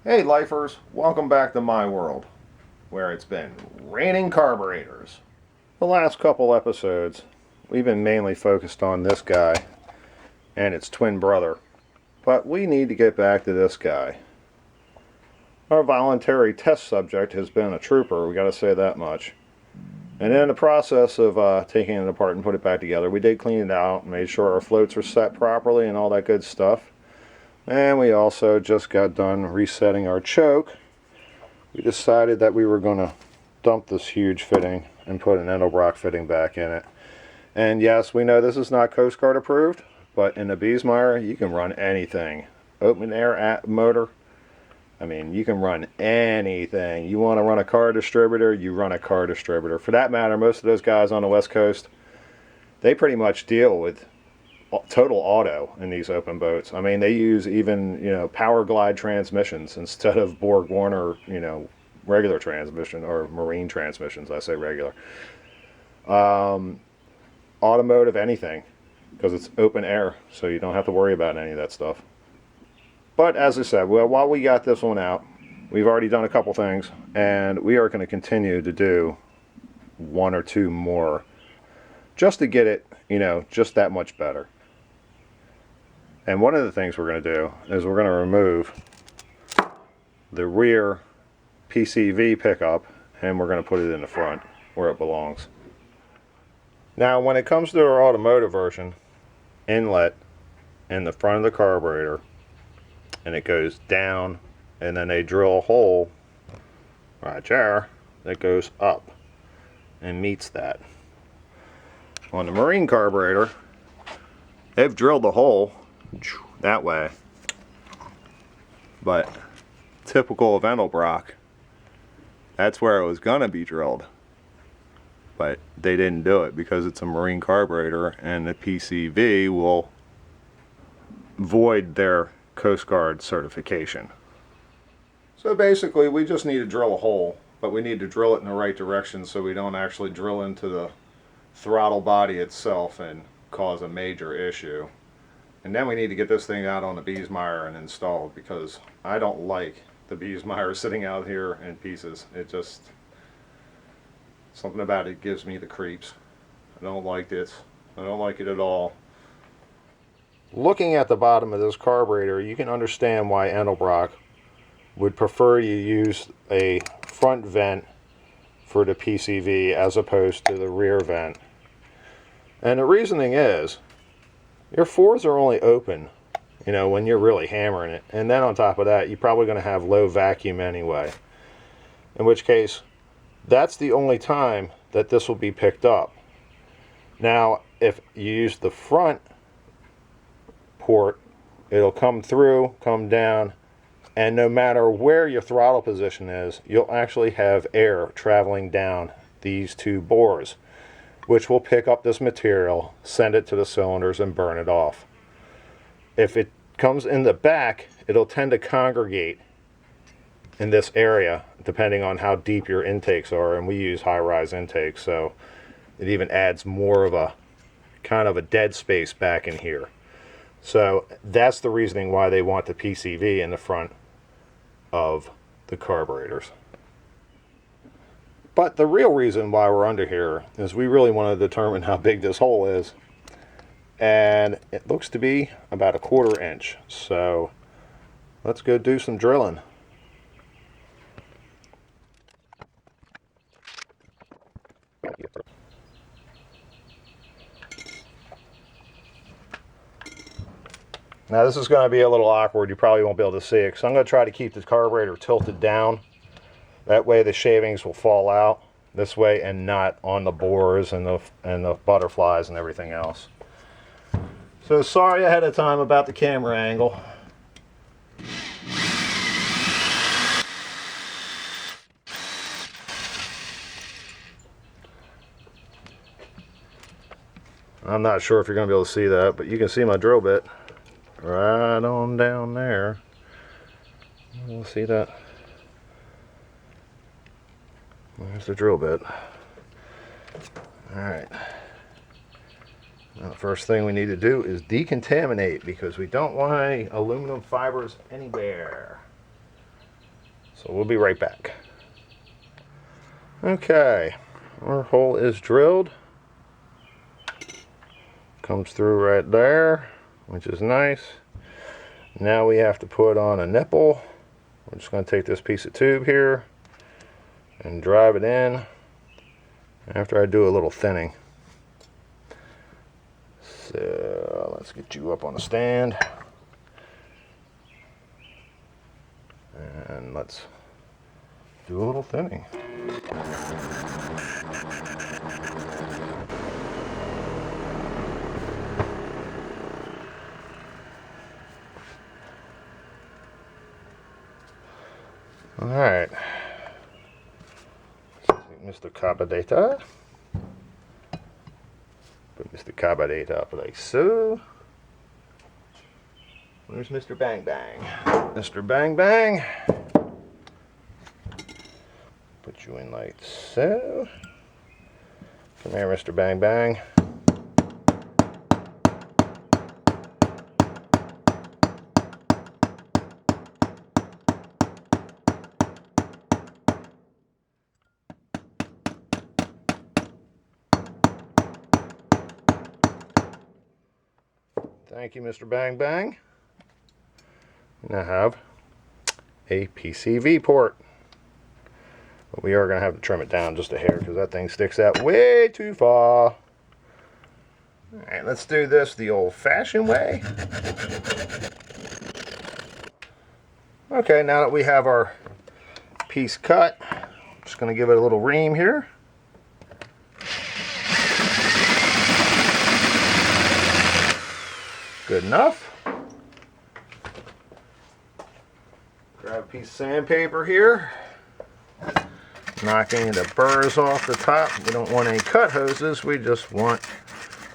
Hey lifers, welcome back to my world, where it's been raining carburetors. The last couple episodes, we've been mainly focused on this guy and its twin brother, but we need to get back to this guy. Our voluntary test subject has been a trooper, we gotta say that much. And in the process of taking it apart and put it back together, we did clean it out, made sure our floats were set properly and all that good stuff. And we also just got done resetting our choke. We decided that we were going to dump this huge fitting and put an Edelbrock fitting back in it. And yes, we know this is not Coast Guard approved, but in the Biesemeyer you can run anything. Open air motor, I mean, you can run anything. You want to run a car distributor, you run a car distributor. For that matter, most of those guys on the West Coast, they pretty much deal with total auto in these open boats. I mean, they use even, power glide transmissions instead of Borg Warner, regular transmission or marine transmissions. I say regular. Automotive anything, because it's open air, so you don't have to worry about any of that stuff. But as I said, well, while we got this one out, we've already done a couple things, and we are going to continue to do one or two more just to get it, just that much better. And one of the things we're going to do is we're going to remove the rear PCV pickup and we're going to put it in the front where it belongs. Now when it comes to our automotive version, inlet in the front of the carburetor, and it goes down, and then they drill a hole right there that goes up and meets that. On the marine carburetor, they've drilled the hole that way, but typical of Edelbrock, that's where it was gonna be drilled, but they didn't do it because it's a marine carburetor and the PCV will void their Coast Guard certification. So basically we just need to drill a hole, but we need to drill it in the right direction so we don't actually drill into the throttle body itself and cause a major issue. And then we need to get this thing out on the Biesemeyer and installed, because I don't like the Biesemeyer sitting out here in pieces. It just, something about it gives me the creeps. I don't like it. I don't like it at all. Looking at the bottom of this carburetor, you can understand why Edelbrock would prefer you use a front vent for the PCV as opposed to the rear vent. And the reasoning is, your fours are only open, when you're really hammering it. And then on top of that, you're probably going to have low vacuum anyway. In which case, that's the only time that this will be picked up. Now, if you use the front port, it'll come through, come down, and no matter where your throttle position is, you'll actually have air traveling down these two bores, which will pick up this material, send it to the cylinders, and burn it off. If it comes in the back, it'll tend to congregate in this area, depending on how deep your intakes are, and we use high-rise intakes, so it even adds more of a kind of a dead space back in here. So that's the reasoning why they want the PCV in the front of the carburetors. But the real reason why we're under here is we really want to determine how big this hole is. And it looks to be about 1/4 inch. So let's go do some drilling. Now this is going to be a little awkward. You probably won't be able to see it, because I'm going to try to keep the carburetor tilted down. That way the shavings will fall out this way and not on the bores and the butterflies and everything else. So sorry ahead of time about the camera angle. I'm not sure if you're going to be able to see that, but you can see my drill bit right on down there. You'll see that. There's the drill bit. Alright. Now the first thing we need to do is decontaminate, because we don't want any aluminum fibers anywhere. So we'll be right back. Okay, our hole is drilled. Comes through right there, which is nice. Now we have to put on a nipple. We're just going to take this piece of tube here and drive it in after I do a little thinning. So let's get you up on a stand. And let's do a little thinning. All right, Mr. Carburetor. Put Mr. Carburetor up like so. Where's Mr. Bang Bang? Mr. Bang Bang. Put you in like so. Come here, Mr. Bang Bang. Thank you, Mr. Bang Bang. Now have a PCV port. But we are going to have to trim it down just a hair because that thing sticks out way too far. Alright, let's do this the old-fashioned way. Okay, now that we have our piece cut, I'm just going to give it a little ream here. Good enough. Grab a piece of sandpaper here. Knocking the burrs off the top. We don't want any cut hoses. We just want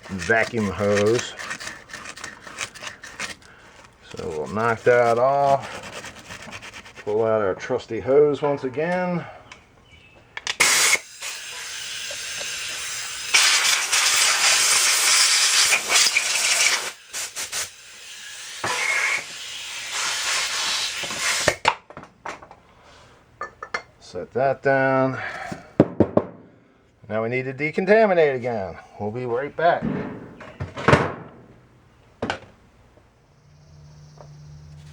vacuum hose. So we'll knock that off. Pull out our trusty hose once again. Set that down. Now we need to decontaminate again. We'll be right back.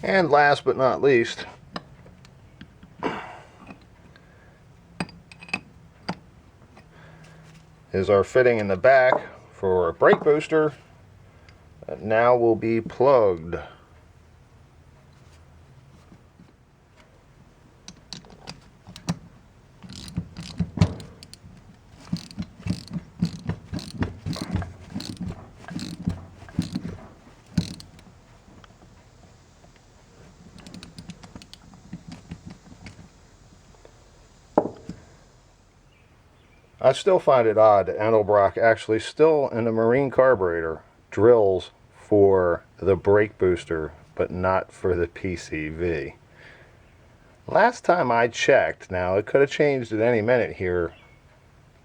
And last but not least, is our fitting in the back for a brake booster that now will be plugged. I still find it odd that Edelbrock actually still in the marine carburetor drills for the brake booster but not for the PCV. Last time I checked, now it could have changed at any minute here,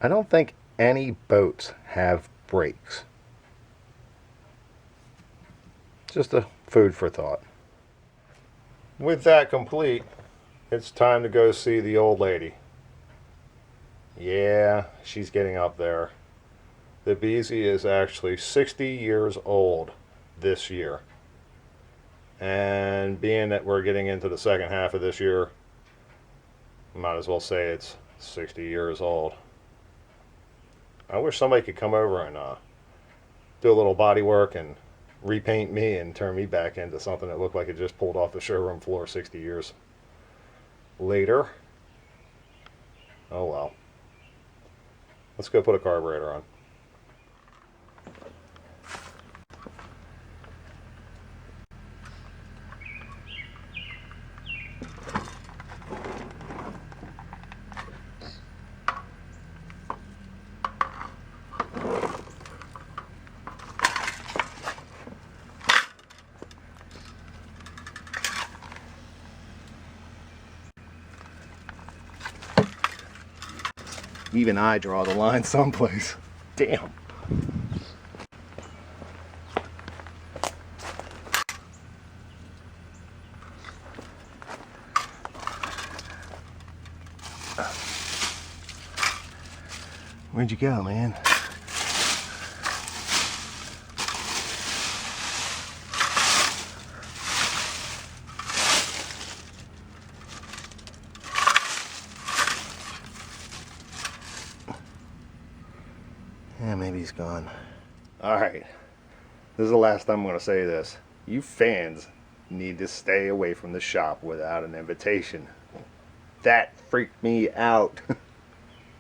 I don't think any boats have brakes. Just a food for thought. With that complete, it's time to go see the old lady. Yeah, she's getting up there. The Biese is actually 60 years old this year. And being that we're getting into the second half of this year, might as well say it's 60 years old. I wish somebody could come over and do a little body work and repaint me and turn me back into something that looked like it just pulled off the showroom floor 60 years later. Oh well. Let's go put a carburetor on. Even I draw the line someplace. Damn. Where'd you go, man? Yeah, maybe he's gone. Alright. This is the last time I'm going to say this. You fans need to stay away from the shop without an invitation. That freaked me out.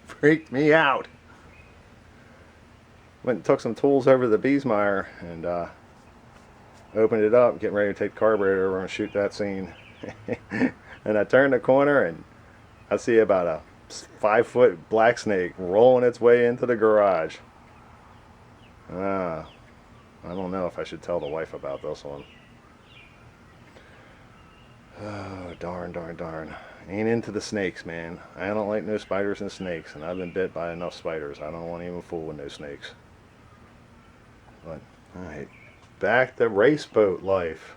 Freaked me out. Went and took some tools over to the Biesemeyer and opened it up, getting ready to take the carburetor over and shoot that scene. And I turned the corner and I see about a 5-foot black snake rolling its way into the garage. I don't know if I should tell the wife about this one. Oh, darn, darn, darn. Ain't into the snakes, man. I don't like no spiders and snakes, and I've been bit by enough spiders. I don't want to even fool with no snakes. But, alright. Back to race boat life.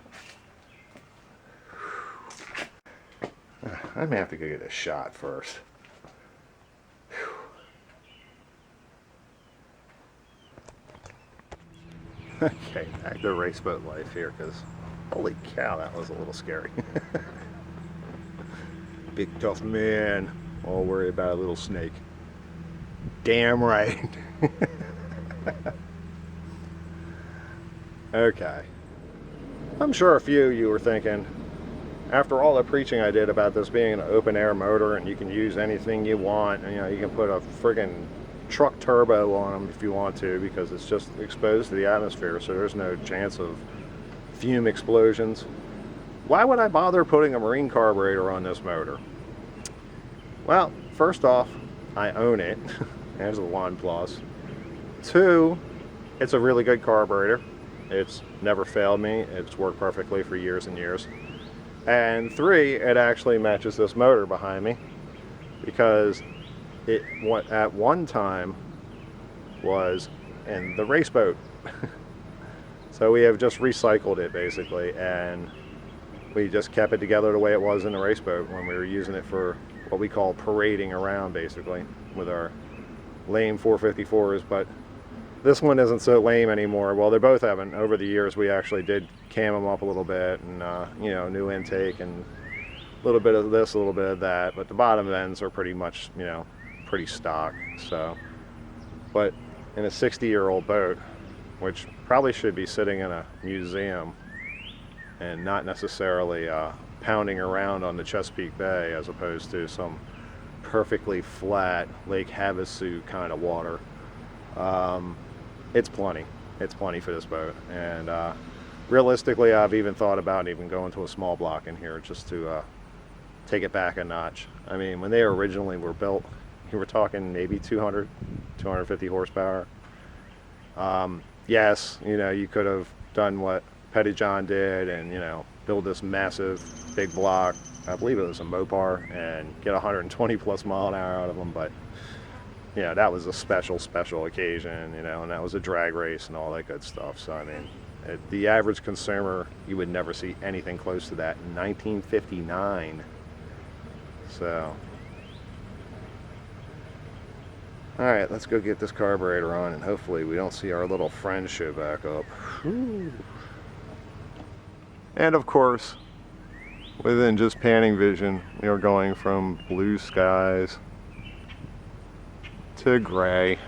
I may have to go get a shot first. Okay, back to race boat life here, because holy cow, that was a little scary. Big tough man, all worried about a little snake. Damn right. Okay. I'm sure a few of you were thinking, after all the preaching I did about this being an open air motor and you can use anything you want, and, you know, you can put a friggin' truck turbo on them if you want to, because it's just exposed to the atmosphere, so there's no chance of fume explosions. Why would I bother putting a marine carburetor on this motor? Well, first off, I own it. There's the one plus. 2, it's a really good carburetor. It's never failed me. It's worked perfectly for years and years. And 3, it actually matches this motor behind me, because it at one time was in the race boat. So we have just recycled it basically, and we just kept it together the way it was in the race boat when we were using it for what we call parading around basically with our lame 454s. But this one isn't so lame anymore. Well, they both haven't. Over the years we actually did cam them up a little bit, and you know, new intake and a little bit of this, a little bit of that, but the bottom ends are pretty much, you know, pretty stock. So, but in a 60-year-old boat, which probably should be sitting in a museum and not necessarily pounding around on the Chesapeake Bay, as opposed to some perfectly flat Lake Havasu kind of water, it's plenty. It's plenty for this boat. And realistically, I've even thought about even going to a small block in here just to take it back a notch. I mean, when they originally were built, you were talking maybe 200, 250 horsepower. Yes, you know, you could have done what Pettyjohn did and, you know, build this massive big block. I believe it was a Mopar, and get 120 plus mile an hour out of them. But, you know, that was a special occasion, you know, and that was a drag race and all that good stuff. So, I mean, the average consumer, you would never see anything close to that in 1959. So, alright, let's go get this carburetor on, and hopefully we don't see our little friend show back up. Whew. And of course, within just panning vision, we are going from blue skies to gray.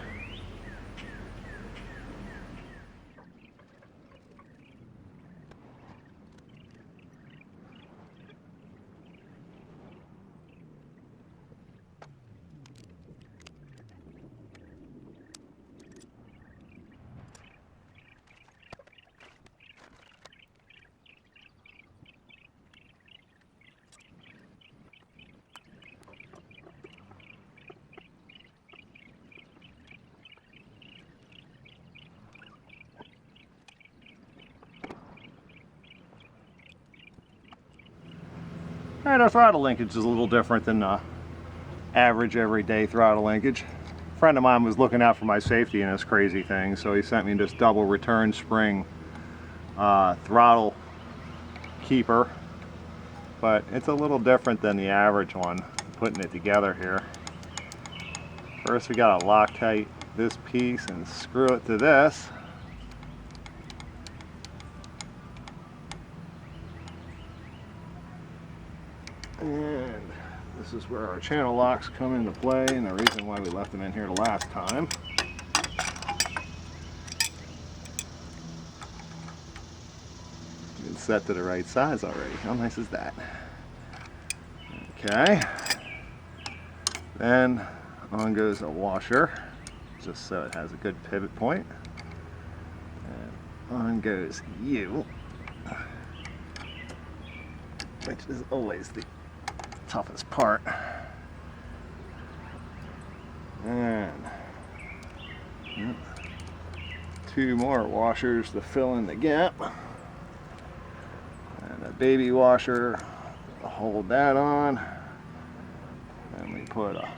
Alright, our throttle linkage is a little different than average everyday throttle linkage. A friend of mine was looking out for my safety in this crazy thing, so he sent me this double return spring throttle keeper. But it's a little different than the average one, putting it together here. First we gotta Loctite this piece and screw it to this. And this is where our channel locks come into play, and the reason why we left them in here the last time. It's set to the right size already. How nice is that? Okay. Then on goes a washer, just so it has a good pivot point. And on goes you, which is always the toughest part. And two more washers to fill in the gap. And a baby washer to hold that on. And we put a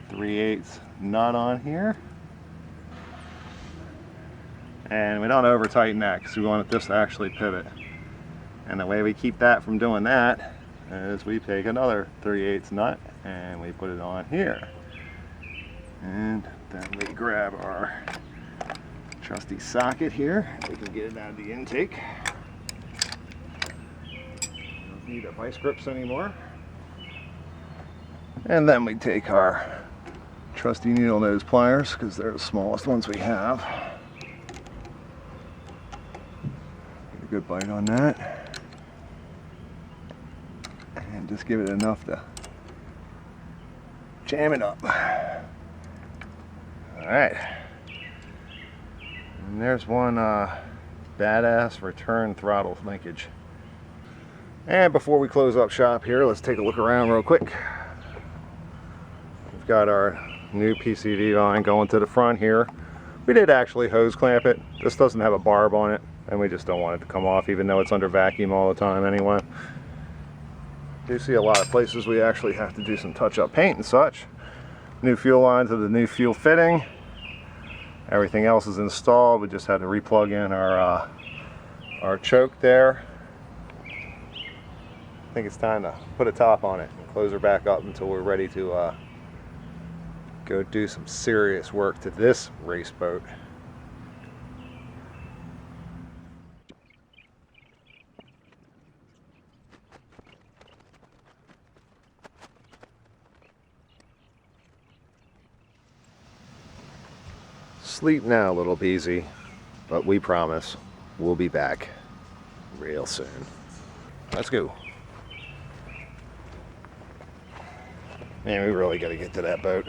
3/8 nut on here. And we don't over tighten that because we want this to actually pivot. And the way we keep that from doing that is we take another 3/8 nut and we put it on here. And then we grab our trusty socket here. We can get it out of the intake. Don't need our vice grips anymore. And then we take our trusty needle nose pliers, because they're the smallest ones we have. Get a good bite on that. And just give it enough to jam it up. Alright. And there's one badass return throttle linkage. And before we close up shop here, let's take a look around real quick. We've got our new PCV line going to the front here. We did actually hose clamp it. This doesn't have a barb on it, and we just don't want it to come off, even though it's under vacuum all the time anyway. You see a lot of places we actually have to do some touch-up paint and such. New fuel lines of the new fuel fitting. Everything else is installed. We just had to replug in our choke there. I think it's time to put a top on it and close her back up until we're ready to go do some serious work to this race boat. Sleep now, little Beezy, but we promise we'll be back real soon. Let's go. Man, we really got to get to that boat.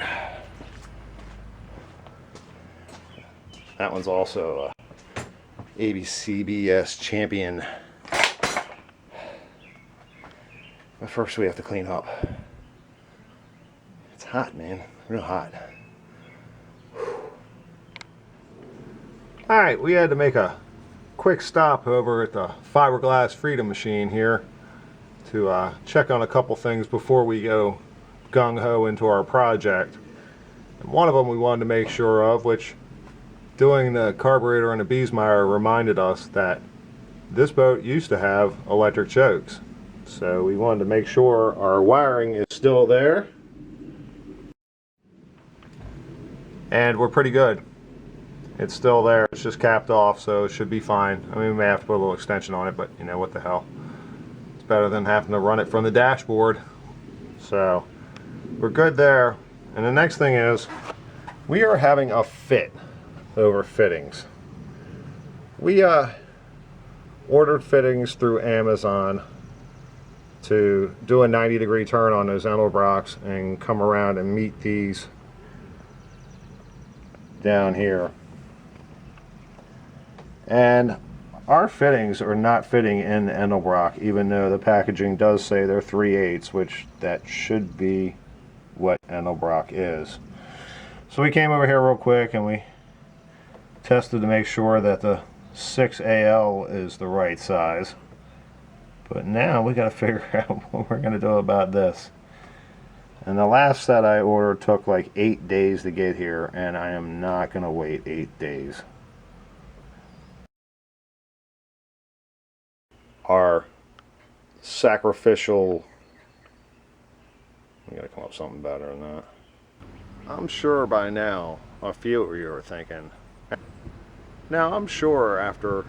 That one's also a ABCBS champion. But first we have to clean up. It's hot, man. Real hot. Alright, we had to make a quick stop over at the Fiberglass Freedom Machine here to check on a couple things before we go gung-ho into our project. And one of them we wanted to make sure of, which doing the carburetor and the Biesemeyer reminded us that this boat used to have electric chokes. So we wanted to make sure our wiring is still there. And we're pretty good. It's still there. It's just capped off, so it should be fine. I mean, we may have to put a little extension on it, but you know, what the hell. It's better than having to run it from the dashboard. So we're good there. And the next thing is, we are having a fit over fittings. We ordered fittings through Amazon to do a 90-degree turn on those Edelbrocks and come around and meet these down here. And our fittings are not fitting in the Edelbrock, even though the packaging does say they're 3/8, which that should be what Edelbrock is. So we came over here real quick and we tested to make sure that the 6AL is the right size. But now we got to figure out what we're going to do about this. And the last set I ordered took like 8 days to get here, and I am not going to wait 8 days. Our sacrificial, we got to come up with something better than that. I'm sure by now a few of you are thinking, now I'm sure after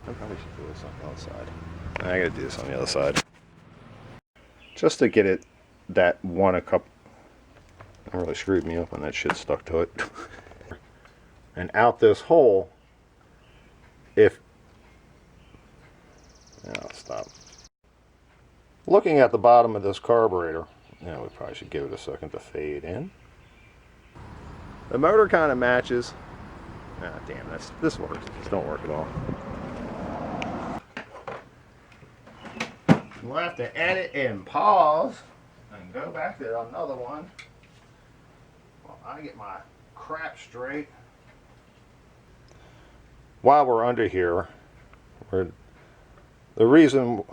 I probably should do this on the other side. I gotta do this on the other side. Just to get it that one a cup. That really screwed me up when that shit stuck to it. And out this hole, if I'll stop. Looking at the bottom of this carburetor, now we probably should give it a second to fade in. The motor kind of matches. Ah, damn, this works. This don't work at all. We'll have to edit and pause and go back to another one while I get my crap straight. While we're under here, the reason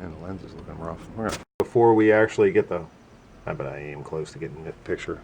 and the lens is looking rough. Before we actually get the, I bet I ain't even close to getting the picture.